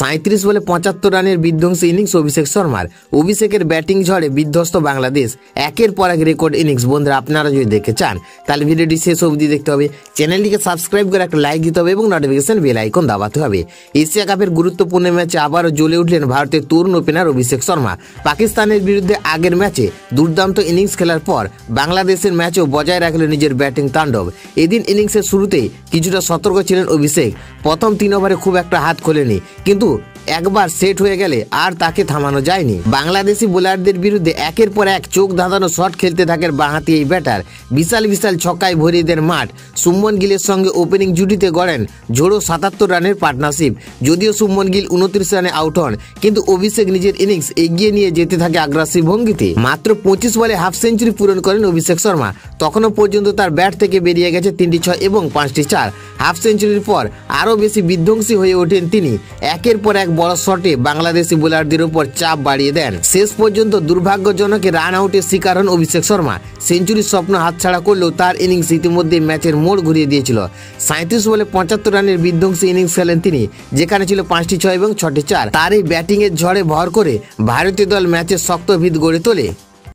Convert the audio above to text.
37 বলে 75 রানের বিধ্বংসী ইনিংস অভিষেক শর্মার। অভিষেকের ব্যাটিং ঝড়ে বিধ্বস্ত বাংলাদেশ, একের পর এক রেকর্ড ইনিংস। বন্ধুরা, আপনারা যদি দেখতে চান তাহলে ভিডিওটি শেষ অবধি দেখতে হবে, চ্যানেলটিকে সাবস্ক্রাইব করে একটা লাইক দিতে হবে এবং নোটিফিকেশন বেল আইকন দাবাতে হবে। এশিয়া কাপের গুরুত্বপূর্ণ ম্যাচে আবারও জ্বলে উঠলেন ভারতের তরুণ ওপেনার অভিষেক শর্মা। পাকিস্তানের বিরুদ্ধে আগের ম্যাচে দুর্দান্ত ইনিংস খেলার পর বাংলাদেশের ম্যাচেও বজায় রাখলেন নিজের ব্যাটিং তাণ্ডব। এদিন ইনিংসের শুরুতেই কিছুটা সতর্ক ছিলেন অভিষেক। প্রথম 3 ওভারে খুব একটা হাত খোলেনি, কিন্তু একবার সেট হয়ে গেলে আর তাকে থামানো যায়নি। বাংলাদেশি বোলারদের বিরুদ্ধে একের পর এক চোখ ধাঁধানো শট খেলতে থাকেন বাঁহাতি এই ব্যাটার। বিশাল বিশাল ছক্কায় ভরিয়ে দেন মাঠ। শুভমন গিলের সঙ্গে ওপেনিং জুটিতে গড়েন ঝোড়ো 77 রানের পার্টনারশিপ। যদিও শুভমন গিল 29 রানে আউট হন, কিন্তু অভিষেক নিজের ইনিংস এগিয়ে নিয়ে যেতে থাকে আগ্রাসী ভঙ্গিতে। মাত্র 25 বলে হাফ সেঞ্চুরি পূরণ করেন অভিষেক শর্মা। তখনও পর্যন্ত তার ব্যাট থেকে বেরিয়ে গেছে 3টি 6 এবং 5টি 4। হাফ সেঞ্চুরির পর আরও বেশি বিধ্বংসী হয়ে ওঠেন তিনি। একের পর এক বড় শটে বাংলাদেশি বোলারদের উপর চাপ বাড়িয়ে দেন। শেষ পর্যন্ত দুর্ভাগ্যজনক রান আউটের শিকার হন অভিষেক শর্মা। সেঞ্চুরির স্বপ্ন হাতছাড়া করলেও তার ইনিংস ইতিমধ্যে ম্যাচের মোড় ঘুরিয়ে দিয়েছিল। 37 বলে 75 রানের বিধ্বংসী ইনিংস খেলেন তিনি, যেখানে ছিল 5টি 6 এবং 6টি 4। তার এই ব্যাটিংয়ের ঝড়ে ভর করে ভারতীয় দল ম্যাচের শক্ত ভিত গড়ে তোলে।